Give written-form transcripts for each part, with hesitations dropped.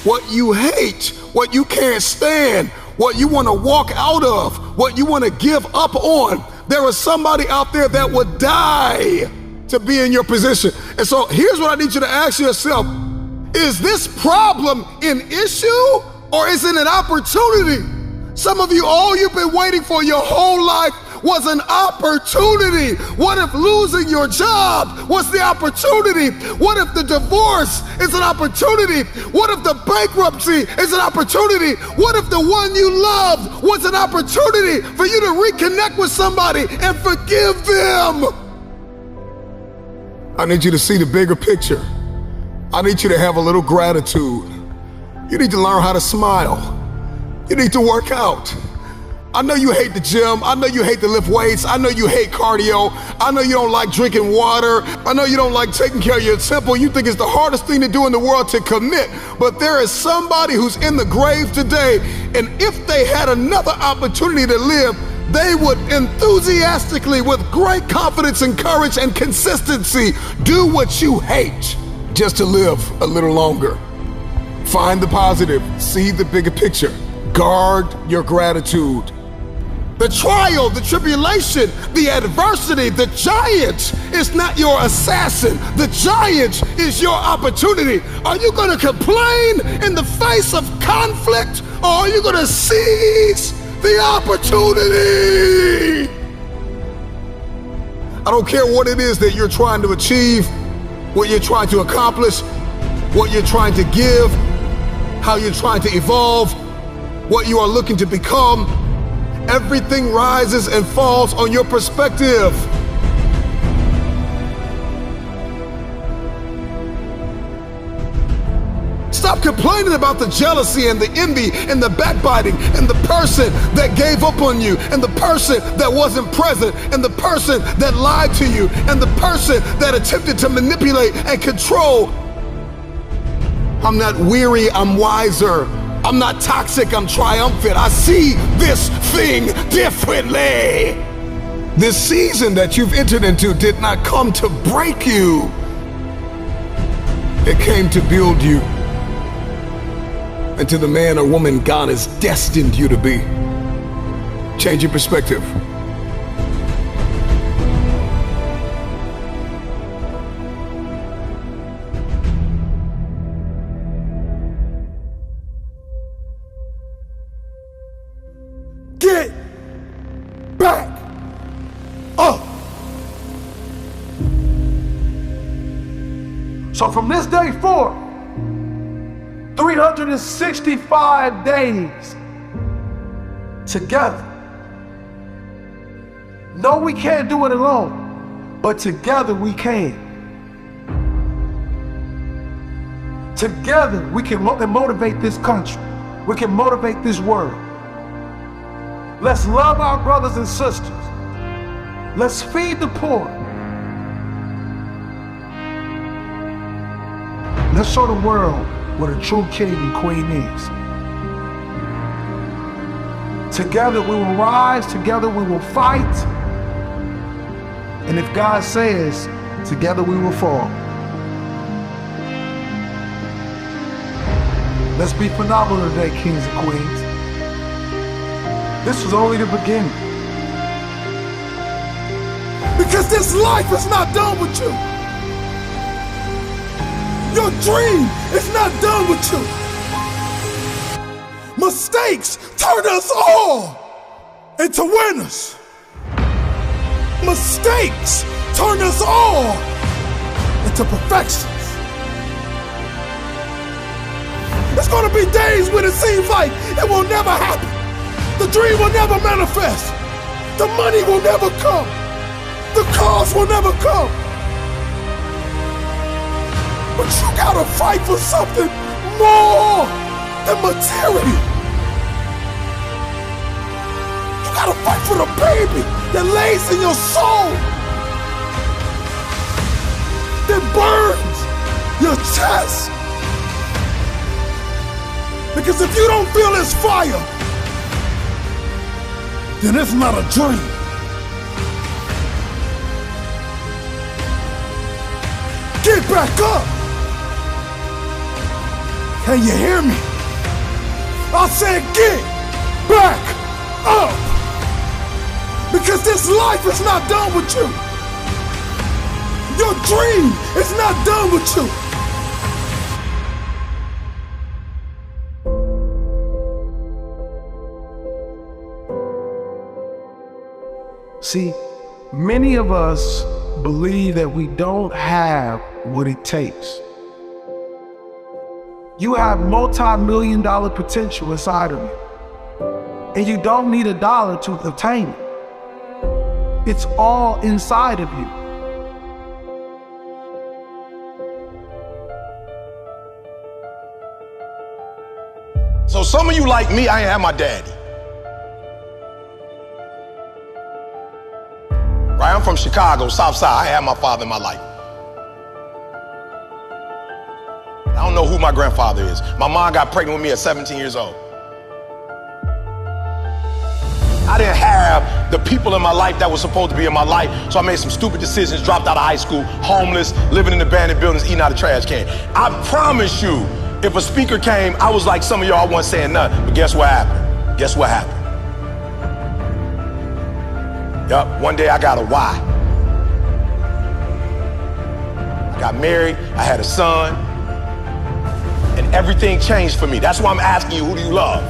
what you hate, what you can't stand, what you want to walk out of, what you want to give up on. There is somebody out there that would die to be in your position. And so here's what I need you to ask yourself. Is this problem an issue or is it an opportunity? Some of you, all you've been waiting for your whole life was an opportunity. What if losing your job was the opportunity? What if the divorce is an opportunity? What if the bankruptcy is an opportunity? What if the one you loved was an opportunity for you to reconnect with somebody and forgive them? I need you to see the bigger picture. I need you to have a little gratitude. You need to learn how to smile. You need to work out. I know you hate the gym. I know you hate to lift weights. I know you hate cardio. I know you don't like drinking water. I know you don't like taking care of your temple. You think it's the hardest thing to do in the world to commit. But there is somebody who's in the grave today, and if they had another opportunity to live, they would enthusiastically, with great confidence and courage and consistency, do what you hate just to live a little longer. Find the positive. See the bigger picture. Guard your gratitude. The trial, the tribulation, the adversity, the giant is not your assassin. The giant is your opportunity. Are you going to complain in the face of conflict, or are you going to seize the opportunity? I don't care what it is that you're trying to achieve, what you're trying to accomplish, what you're trying to give, how you're trying to evolve, what you are looking to become. Everything rises and falls on your perspective. Stop complaining about the jealousy and the envy and the backbiting and the person that gave up on you and the person that wasn't present and the person that lied to you and the person that attempted to manipulate and control. I'm not weary, I'm wiser. I'm not toxic, I'm triumphant. I see this thing differently. This season that you've entered into did not come to break you. It came to build you into the man or woman God has destined you to be. Change your perspective. Get back up. So from this day forward, 365 days together. No, we can't do it alone, but together we can. Together we can motivate this country. We can motivate this world. Let's love our brothers and sisters. Let's feed the poor. Let's show the world what a true king and queen is. Together we will rise, together we will fight. And if God says, together we will fall. Let's be phenomenal today, kings and queens. This was only the beginning. Because this life is not done with you. Your dream is not done with you. Mistakes turn us all into winners. Mistakes turn us all into perfections. There's gonna be days when it seems like it will never happen. The dream will never manifest. The money will never come. The cars will never come. But you gotta fight for something more than material. You gotta fight for the baby that lays in your soul, that burns your chest. Because if you don't feel this fire, then it's not a dream. Get back up Can you hear me? I said get back up. Because this life is not done with you. Your dream is not done with you. See, many of us believe that we don't have what it takes. You have multi-million-dollar potential inside of you, and you don't need a dollar to obtain it. It's all inside of you. So some of you like me, I ain't have my daddy. Right, I'm from Chicago, South Side. I ain't had my father in my life. I don't know who my grandfather is. My mom got pregnant with me at 17 years old. I didn't have the people in my life that were supposed to be in my life, so I made some stupid decisions, dropped out of high school, homeless, living in abandoned buildings, eating out of trash can. I promise you, if a speaker came, I was like some of y'all, I wasn't saying nothing, but guess what happened? Guess what happened? Yup, one day I got a why. I got married, I had a son, and everything changed for me. That's why I'm asking you, who do you love?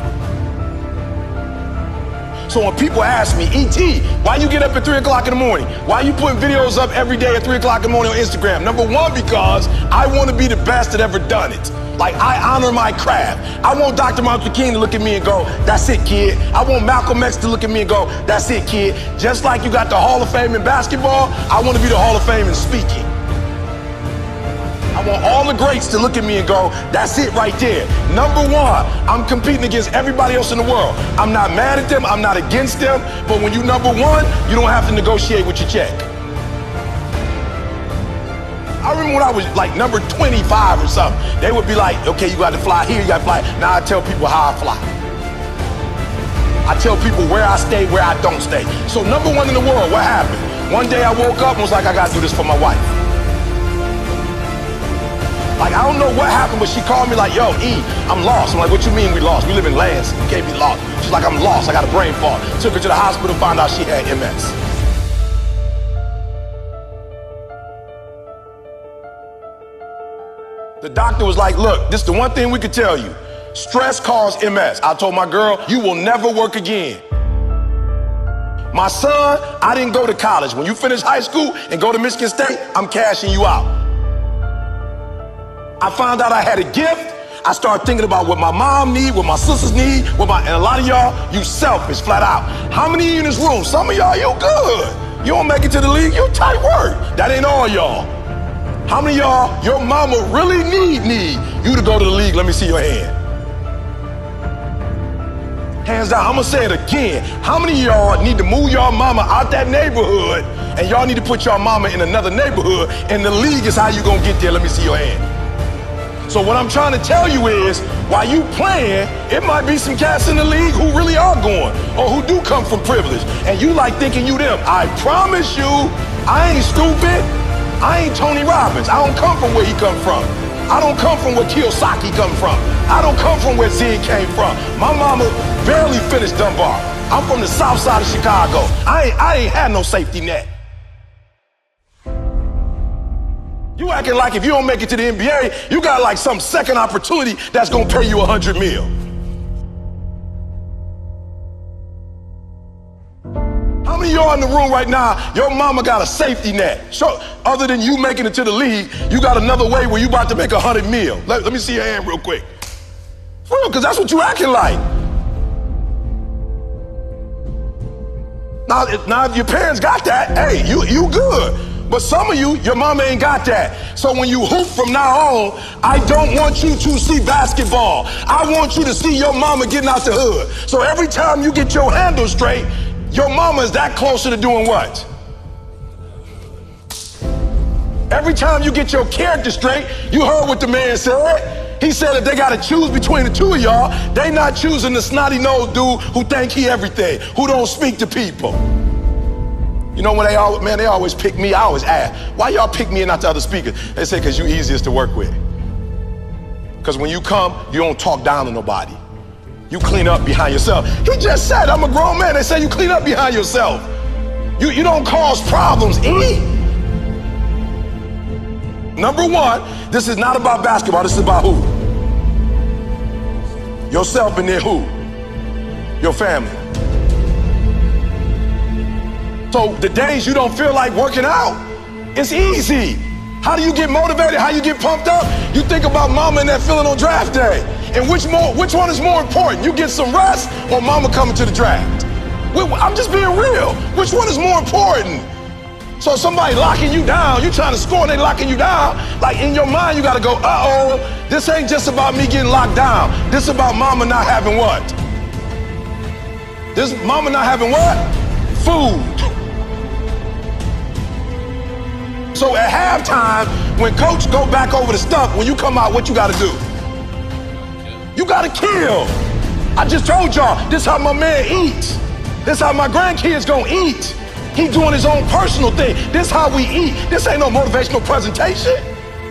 So when people ask me, E.T., why you get up at 3 o'clock in the morning? Why you putting videos up every day at 3 o'clock in the morning on Instagram? Number one, because I want to be the best that ever done it. Like, I honor my craft. I want Dr. Martin Luther King to look at me and go, that's it, kid. I want Malcolm X to look at me and go, that's it, kid. Just like you got the Hall of Fame in basketball, I want to be the Hall of Fame in speaking. I want all the greats to look at me and go, that's it right there. Number one, I'm competing against everybody else in the world. I'm not mad at them, I'm not against them, but when you number one, you don't have to negotiate with your check. I remember when I was like number 25 or something, they would be like, okay, you got to fly here, you got to fly. Now I tell people how I fly. I tell people where I stay, where I don't stay. So number one in the world, what happened? One day I woke up and was like, I got to do this for my wife. Like, I don't know what happened, but she called me like, yo, E, I'm lost. I'm like, what you mean we lost? We live in Lansing, you can't be lost. She's like, I'm lost, I got a brain fog. Took her to the hospital, found out she had MS. The doctor was like, look, this is the one thing we could tell you. Stress caused MS. I told my girl, you will never work again. My son, I didn't go to college. When you finish high school and go to Michigan State, I'm cashing you out. I found out I had a gift. I started thinking about what my mom need, what my sisters need, and a lot of y'all, you selfish, flat out. How many of you in this room? Some of y'all, you good. You don't make it to the league, you tight work. That ain't all y'all. How many of y'all, your mama really need you to go to the league? Let me see your hand. Hands down, I'm gonna say it again. How many of y'all need to move your mama out that neighborhood and y'all need to put your mama in another neighborhood and the league is how you gonna get there? Let me see your hand. So what I'm trying to tell you is, while you playing, it might be some cats in the league who really are going or who do come from privilege and you like thinking you them. I promise you, I ain't stupid. I ain't Tony Robbins. I don't come from where he come from. I don't come from where Kiyosaki come from. I don't come from where Zig came from. My mama barely finished Dunbar. I'm from the south side of Chicago. I ain't had no safety net. You acting like if you don't make it to the NBA, you got like some second opportunity that's gonna pay you $100 million. How many of y'all in the room right now, your mama got a safety net? So, other than you making it to the league, you got another way where you about to make $100 million. Let me see your hand real quick. For real, because that's what you acting like. Now if your parents got that, hey, you good. But some of you, your mama ain't got that. So when you hoop from now on, I don't want you to see basketball. I want you to see your mama getting out the hood. So every time you get your handle straight, your mama is that closer to doing what? Every time you get your character straight, you heard what the man said. He said that they got to choose between the two of y'all. They not choosing the snotty-nosed dude who think he everything, who don't speak to people. You know, when they always pick me, I always ask, why y'all pick me and not the other speakers? They say, because you easiest to work with. Because when you come, you don't talk down to nobody. You clean up behind yourself. He just said, I'm a grown man. They say you clean up behind yourself. You don't cause problems, E. Number one, this is not about basketball. This is about who? Yourself, and then who? Your family. So the days you don't feel like working out, it's easy. How do you get motivated? How you get pumped up? You think about mama and that feeling on draft day. And which one is more important? You get some rest or mama coming to the draft? I'm just being real. Which one is more important? So somebody locking you down, you trying to score and they locking you down, like in your mind you gotta go, uh-oh, this ain't just about me getting locked down. This is about mama not having what? This mama not having what? Food. So at halftime, when coach go back over the stuff, when you come out, what you gotta do? You gotta kill. I just told y'all, this how my man eats. This how my grandkids gonna eat. He doing his own personal thing. This how we eat. This ain't no motivational presentation.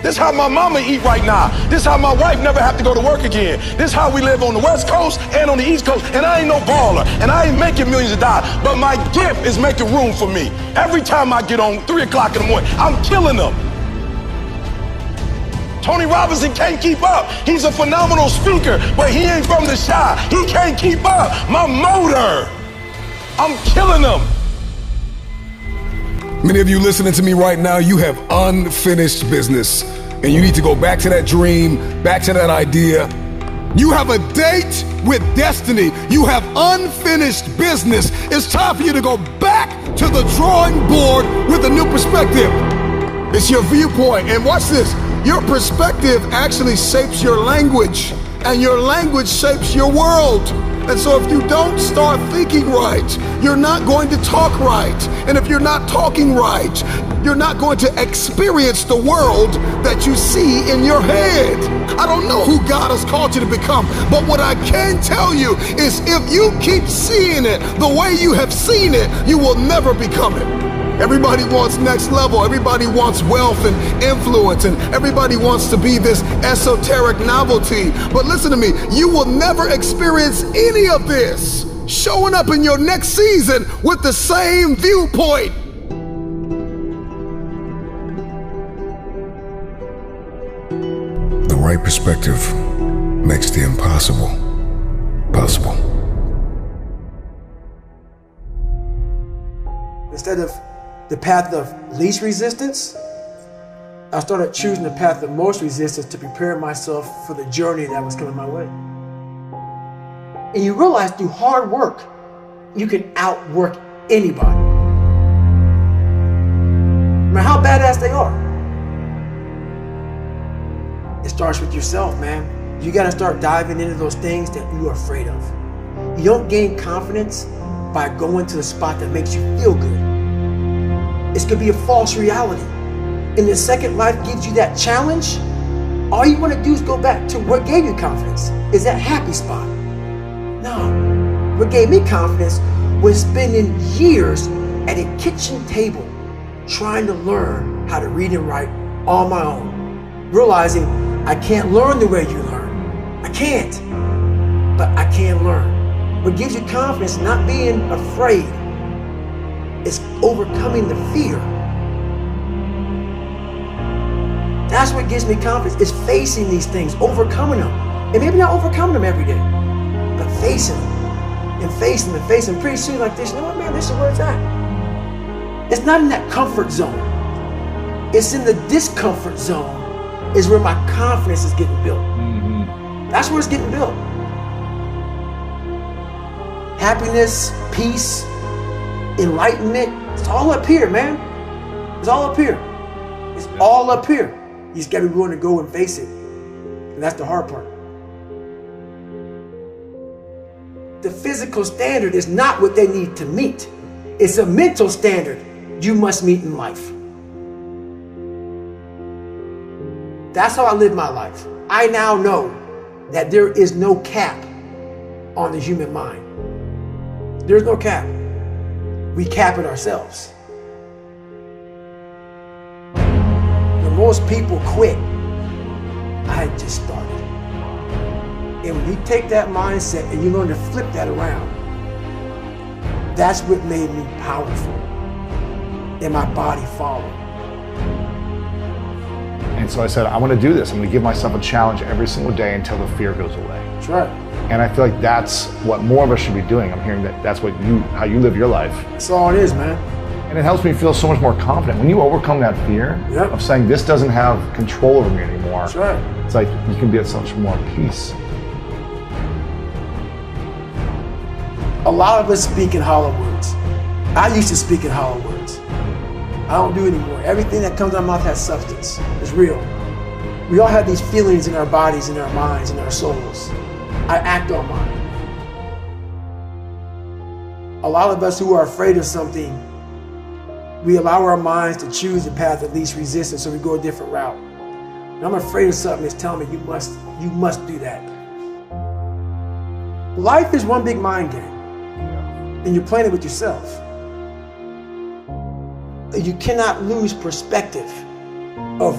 This how my mama eat right now. This how my wife never have to go to work again. This how we live on the West Coast and on the East Coast. And I ain't no baller. And I ain't making millions of dollars. But my gift is making room for me. Every time I get on 3 o'clock in the morning, I'm killing them. Tony Robinson can't keep up. He's a phenomenal speaker, but he ain't from the Chi. He can't keep up. My motor. I'm killing them. Many of you listening to me right now, you have unfinished business, and you need to go back to that dream, back to that idea. You have a date with destiny. You have unfinished business. It's time for you to go back to the drawing board with a new perspective. It's your viewpoint, and watch this. Your perspective actually shapes your language, and your language shapes your world. And so if you don't start thinking right, you're not going to talk right. And if you're not talking right, you're not going to experience the world that you see in your head. I don't know who God has called you to become, but what I can tell you is if you keep seeing it the way you have seen it, you will never become it. Everybody wants next level. Everybody wants wealth and influence, and everybody wants to be this esoteric novelty. But listen to me, you will never experience any of this showing up in your next season with the same viewpoint. The right perspective makes the impossible possible. Instead of the path of least resistance, I started choosing the path of most resistance to prepare myself for the journey that was coming my way. And you realize through hard work, you can outwork anybody. No matter how badass they are. It starts with yourself, man. You gotta start diving into those things that you are afraid of. You don't gain confidence by going to the spot that makes you feel good. It's gonna be a false reality. And the second life gives you that challenge, all you wanna do is go back to what gave you confidence. Is that happy spot? No. What gave me confidence was spending years at a kitchen table trying to learn how to read and write on my own. Realizing I can't learn the way you learn. I can't, but I can learn. What gives you confidence, not being afraid, is overcoming the fear. That's what gives me confidence, is facing these things, overcoming them. And maybe not overcoming them every day, but facing them and facing them and facing them. Pretty soon like this, you know what, man, this is where it's at. It's not in that comfort zone. It's in the discomfort zone is where my confidence is getting built. That's where it's getting built. Happiness, peace, enlightenment, it's all up here, man. It's all up here. It's all up here. You just gotta be willing to go and face it. And that's the hard part. The physical standard is not what they need to meet. It's a mental standard you must meet in life. That's how I live my life. I now know that there is no cap on the human mind. There's no cap. We cap it ourselves. When most people quit, I had just started. And when you take that mindset and you learn to flip that around, that's what made me powerful. And my body followed. And so I said, I want to do this. I'm going to give myself a challenge every single day until the fear goes away. That's right. And I feel like that's what more of us should be doing. I'm hearing that that's how you live your life. That's all it is, man. And it helps me feel so much more confident. When you overcome that fear of saying this doesn't have control over me anymore, that's right. It's like you can be at so much more peace. A lot of us speak in hollow words. I used to speak in hollow words. I don't do it anymore. Everything that comes out of my mouth has substance. It's real. We all have these feelings in our bodies, in our minds, in our souls. I act on mine. A lot of us who are afraid of something, we allow our minds to choose the path of least resistance, so we go a different route. When I'm afraid of something, it's telling me you must do that. Life is one big mind game, and you're playing it with yourself. You cannot lose perspective of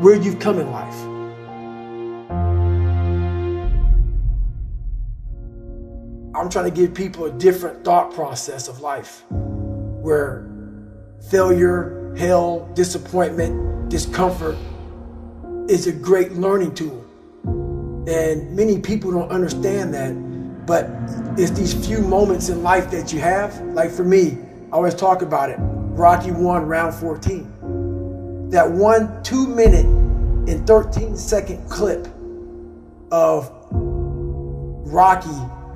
where you've come in life. I'm trying to give people a different thought process of life, where failure, hell, disappointment, discomfort is a great learning tool. And many people don't understand that, but it's these few moments in life that you have. Like for me, I always talk about it. Rocky 1, round 14. That 1 2-minute and 13-second clip of Rocky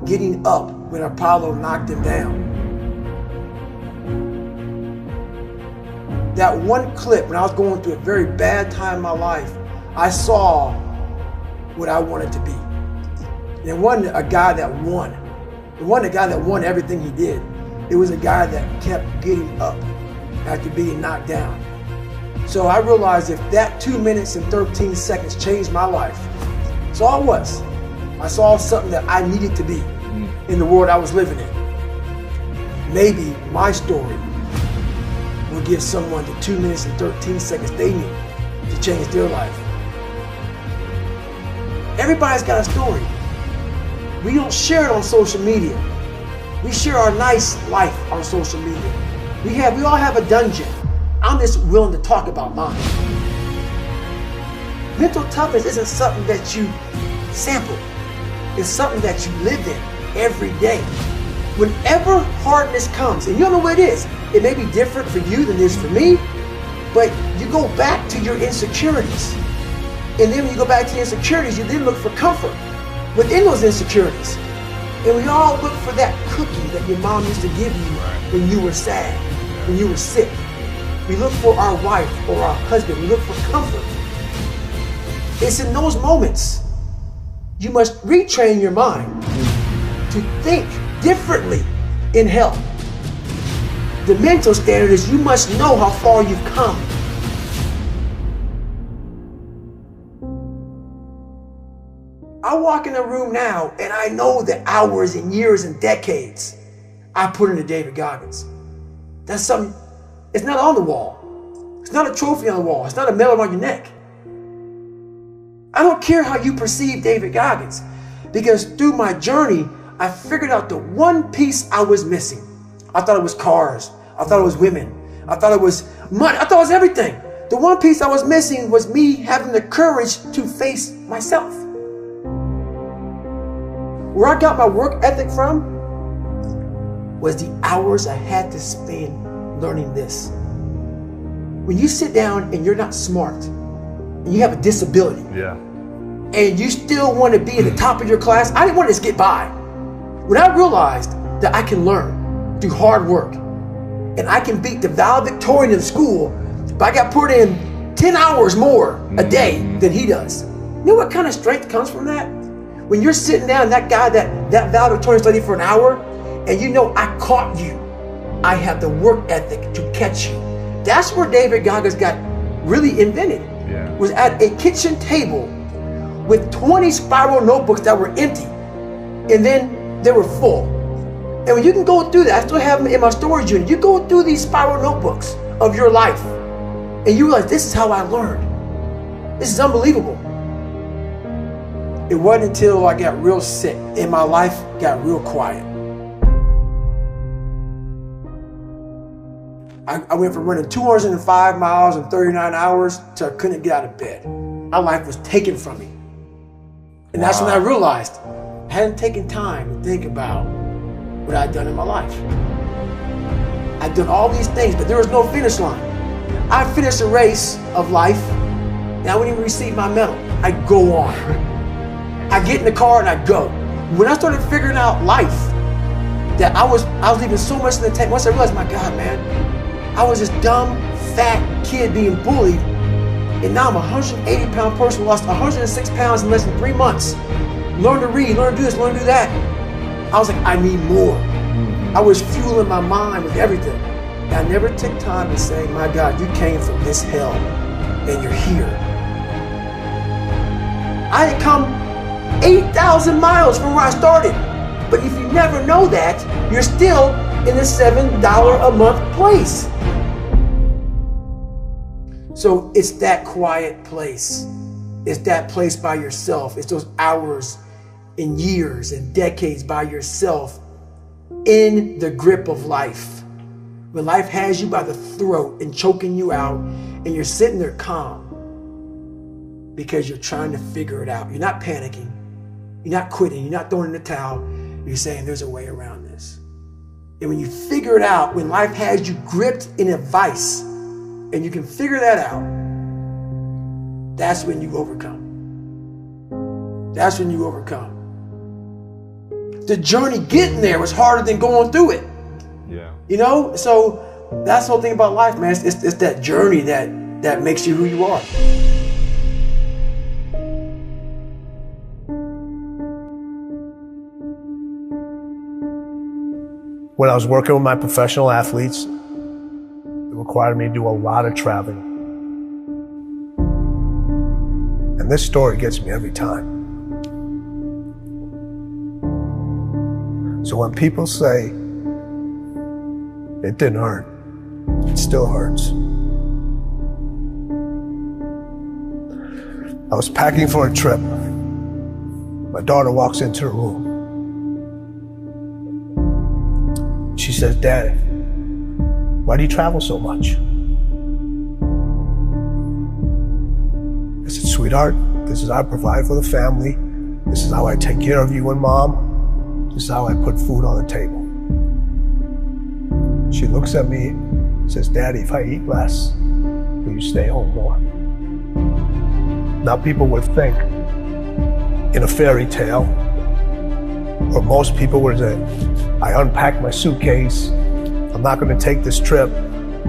getting up when Apollo knocked him down. That one clip, when I was going through a very bad time in my life, I saw what I wanted to be. And it wasn't a guy that won. It wasn't a guy that won everything he did. It was a guy that kept getting up after being knocked down. So I realized if that 2 minutes and 13 seconds changed my life, that's all it was. I saw something that I needed to be in the world I was living in. Maybe my story will give someone the 2 minutes and 13 seconds they need to change their life. Everybody's got a story. We don't share it on social media. We share our nice life on social media. We all have a dungeon. I'm just willing to talk about mine. Mental toughness isn't something that you sample. It's something that you live in every day. Whenever hardness comes, and you don't know what it is, it may be different for you than it is for me, but you go back to your insecurities. And then when you go back to your insecurities, you then look for comfort within those insecurities. And we all look for that cookie that your mom used to give you when you were sad, when you were sick. We look for our wife or our husband. We look for comfort. It's in those moments you must retrain your mind to think differently in hell. The mental standard is you must know how far you've come. I walk in a room now and I know the hours and years and decades I put into David Goggins. That's something, it's not on the wall. It's not a trophy on the wall. It's not a medal around your neck. I don't care how you perceive David Goggins, because through my journey, I figured out the one piece I was missing. I thought it was cars. I thought it was women. I thought it was money. I thought it was everything. The one piece I was missing was me having the courage to face myself. Where I got my work ethic from was the hours I had to spend learning this. When you sit down and you're not smart, and you have a disability, and you still want to be at the top of your class, I didn't want to just get by. When I realized that I can learn through hard work, and I can beat the valedictorian in school, but I got put in 10 hours more a day than he does. You know what kind of strength comes from that? When you're sitting down, that guy, that valedictorian studied for an hour, and you know I caught you. I have the work ethic to catch you. That's where David Goggins got really invented. Was at a kitchen table with 20 spiral notebooks that were empty, and then they were full. And when you can go through that, I still have them in my storage unit. You go through these spiral notebooks of your life, and you realize this is how I learned. This is unbelievable. It wasn't until I got real sick and my life got real quiet. I went from running 205 miles in 39 hours to I couldn't get out of bed. My life was taken from me. And that's when I realized I hadn't taken time to think about what I'd done in my life. I'd done all these things, but there was no finish line. I finished a race of life, and I wouldn't even receive my medal. I'd go on. I get in the car and I go. When I started figuring out life, that I was leaving so much in the tank. Once I realized, my God, man, I was this dumb, fat kid being bullied, and now I'm a 180-pound person who lost 106 pounds in less than 3 months. Learn to read, learn to do this, learn to do that. I was like, I need more. I was fueling my mind with everything. And I never took time to say, my God, you came from this hell, and you're here. I had come 8,000 miles from where I started. But if you never know that, you're still in the $7 a month place. So it's that quiet place. It's that place by yourself. It's those hours and years and decades by yourself in the grip of life. When life has you by the throat and choking you out, and you're sitting there calm because you're trying to figure it out. You're not panicking. You're not quitting. You're not throwing in the towel. You're saying there's a way around this. And when you figure it out, when life has you gripped in a vice, and you can figure that out, that's when you overcome. That's when you overcome. The journey getting there was harder than going through it. Yeah. You know? So that's the whole thing about life, man. It's that journey that makes you who you are. When I was working with my professional athletes, it required me to do a lot of traveling. And this story gets me every time. So when people say it didn't hurt, it still hurts. I was packing for a trip. My daughter walks into the room. She says, "Dad, why do you travel so much?" I said, "Sweetheart, this is how I provide for the family. This is how I take care of you and Mom. This is how I put food on the table." She looks at me and says, "Daddy, if I eat less, will you stay home more?" Now people would think in a fairy tale, or most people would say, I unpacked my suitcase, I'm not going to take this trip,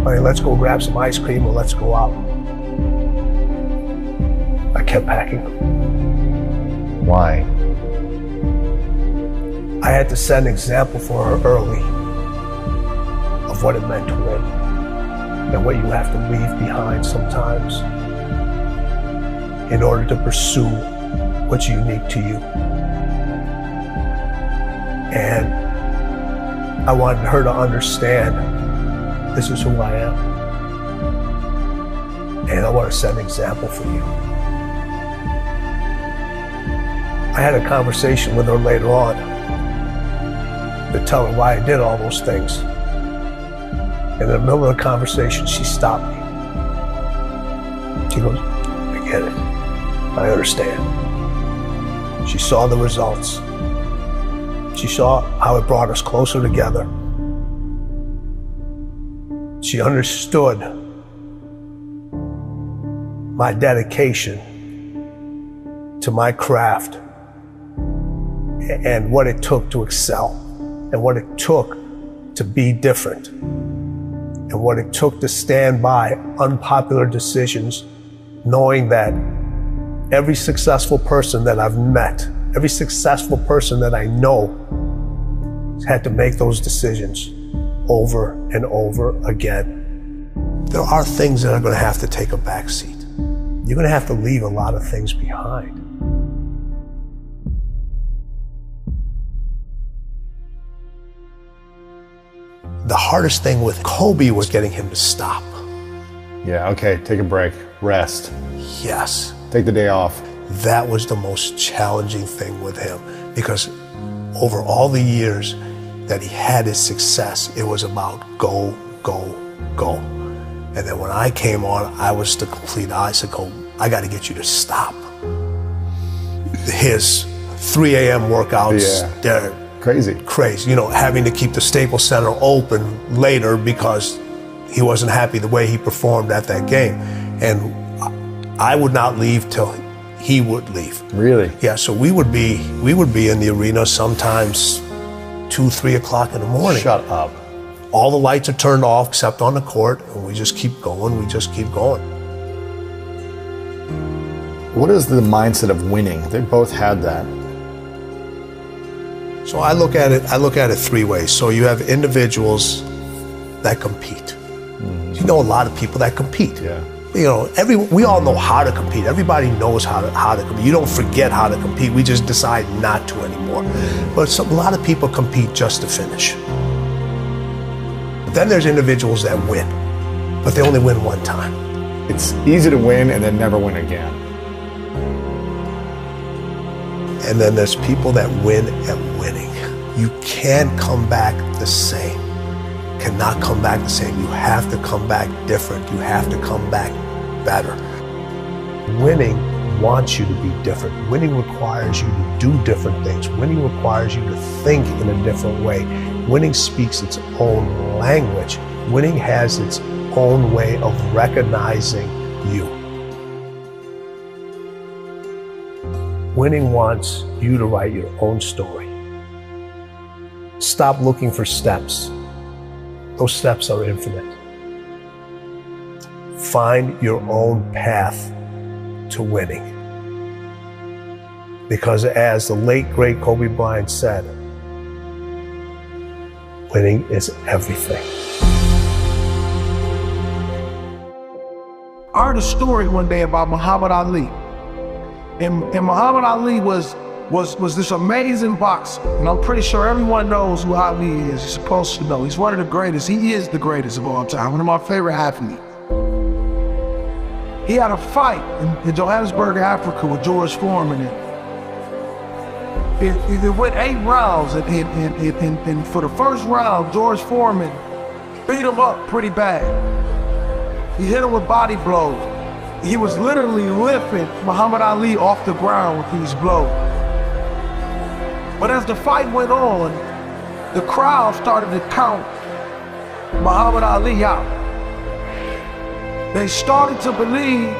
honey, let's go grab some ice cream or let's go out. I kept packing. Why? I had to set an example for her early of what it meant to win and what you have to leave behind sometimes in order to pursue what's unique to you. And I wanted her to understand this is who I am. And I want to set an example for you. I had a conversation with her later on to tell her why I did all those things. In the middle of the conversation, she stopped me. She goes, "I get it. I understand." She saw the results. She saw how it brought us closer together. She understood my dedication to my craft and what it took to excel and what it took to be different and what it took to stand by unpopular decisions, knowing that every successful person that I've met, every successful person that I know had to make those decisions over and over again. There are things that are going to have to take a back seat. You're going to have to leave a lot of things behind. The hardest thing with Kobe was getting him to stop. Yeah, okay, take a break, rest. Yes. Take the day off. that was the most challenging thing with him, because over all the years that he had his success, it was about go, go, go. And then when I came on, I was the complete icicle. I got to get you to stop. His 3 a.m. workouts, they're crazy. You know, having to keep the Staples Center open later because he wasn't happy the way he performed at that game. And I would not leave till he would leave. Really? Yeah, so we would be in the arena sometimes 2, 3 o'clock in the morning. Shut up. All the lights are turned off except on the court, and we just keep going, What is the mindset of winning? They both had that. So I look at it 3 ways. So you have individuals that compete. Mm-hmm. You know a lot of people that compete. Yeah. You know, we all know how to compete. Everybody knows how to compete. You don't forget how to compete. We just decide not to anymore. But a lot of people compete just to finish. But then there's individuals that win, but they only win one time. It's easy to win and then never win again. And then there's people that win at winning. You can't come back the same. Cannot come back the same. You have to come back different. You have to come back better. Winning wants you to be different. Winning requires you to do different things. Winning requires you to think in a different way. Winning speaks its own language. Winning has its own way of recognizing you. Winning wants you to write your own story. Stop looking for steps. Those steps are infinite. Find your own path to winning. Because as the late, great Kobe Bryant said, winning is everything. I heard a story one day about Muhammad Ali. And Muhammad Ali was this amazing boxer. And I'm pretty sure everyone knows who Ali is. You're supposed to know. He's one of the greatest. He is the greatest of all time. One of my favorite athletes. He had a fight in Johannesburg, Africa with George Foreman. It went 8 rounds. And for the first round, George Foreman beat him up pretty bad. He hit him with body blows. He was literally lifting Muhammad Ali off the ground with these blows. But as the fight went on, the crowd started to count Muhammad Ali out. They started to believe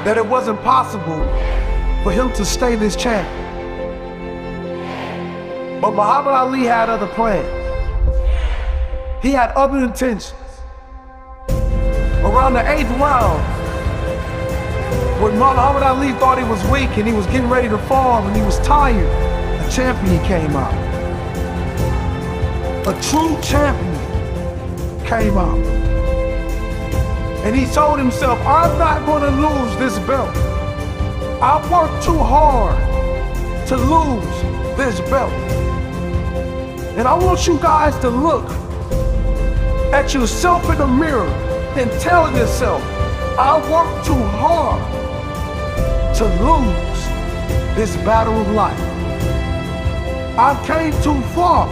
that it wasn't possible for him to stay this champ. But Muhammad Ali had other plans. He had other intentions. Around the 8th round, when Muhammad Ali thought he was weak and he was getting ready to fall and he was tired, a champion came out. A true champion came out. And he told himself, I'm not going to lose this belt. I worked too hard to lose this belt. And I want you guys to look at yourself in the mirror and tell yourself, I worked too hard to lose this battle of life. I came too far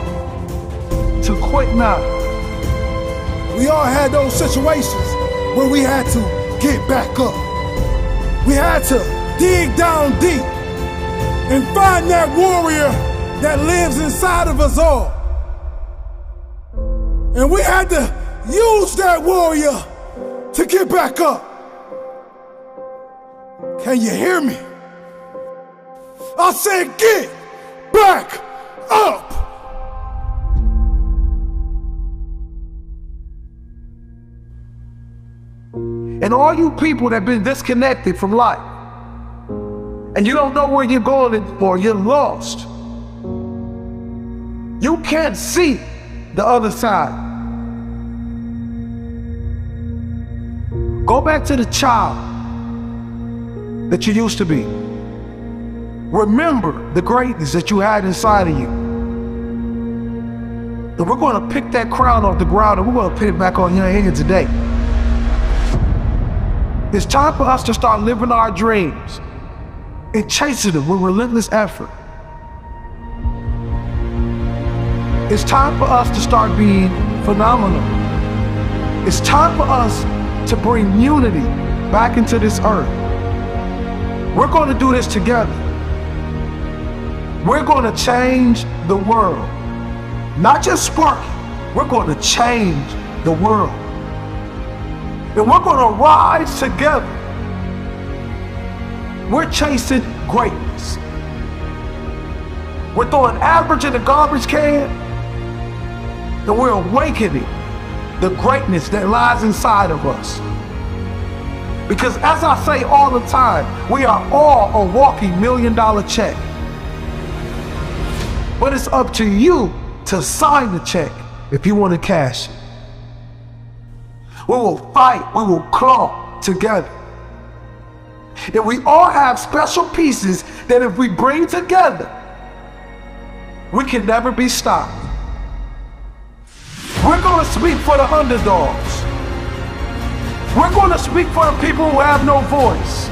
to quit now. We all had those situations where we had to get back up. We had to dig down deep and find that warrior that lives inside of us all. And we had to use that warrior to get back up. Can you hear me? I said get back up. And all you people that have been disconnected from life, and you don't know where you're going anymore, you're lost. You can't see the other side. Go back to the child that you used to be. Remember the greatness that you had inside of you. And we're going to pick that crown off the ground and we're going to put it back on your head today. It's time for us to start living our dreams. and chasing them with relentless effort. It's time for us to start being phenomenal. It's time for us to bring unity back into this earth. We're going to do this together. We're going to change the world. Not just spark it, we're going to change the world. And we're going to rise together. We're chasing greatness. We're throwing average in the garbage can, and we're awakening the greatness that lies inside of us. Because as I say all the time, we are all a walking $1 million check. But it's up to you to sign the check if you want to cash it. We will fight, we will claw together. And we all have special pieces that if we bring together, we can never be stopped. We're going to speak for the underdogs. We're going to speak for the people who have no voice.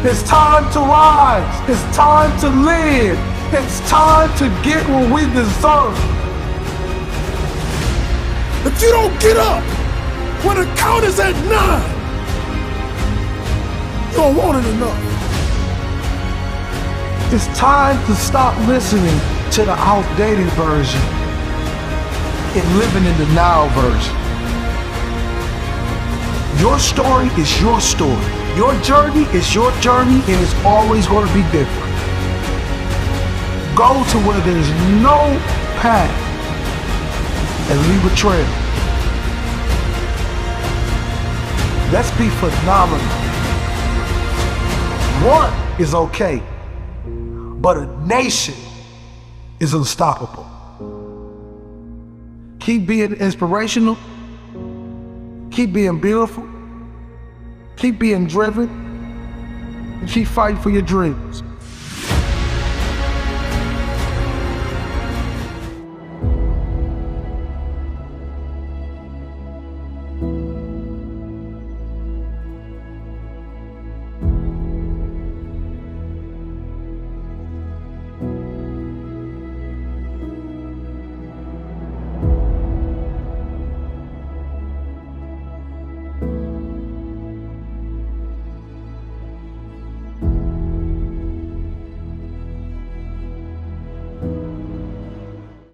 It's time to rise. It's time to live. It's time to get what we deserve. If you don't get up when the count is at 9, you don't want it enough. It's time to stop listening to the outdated version and living in the now version. Your story is your story. Your journey is your journey, and it's always going to be different. Go to where there's no path and leave a trail. Let's be phenomenal. One is okay, but a nation is unstoppable. Keep being inspirational. Keep being beautiful. Keep being driven. And keep fighting for your dreams.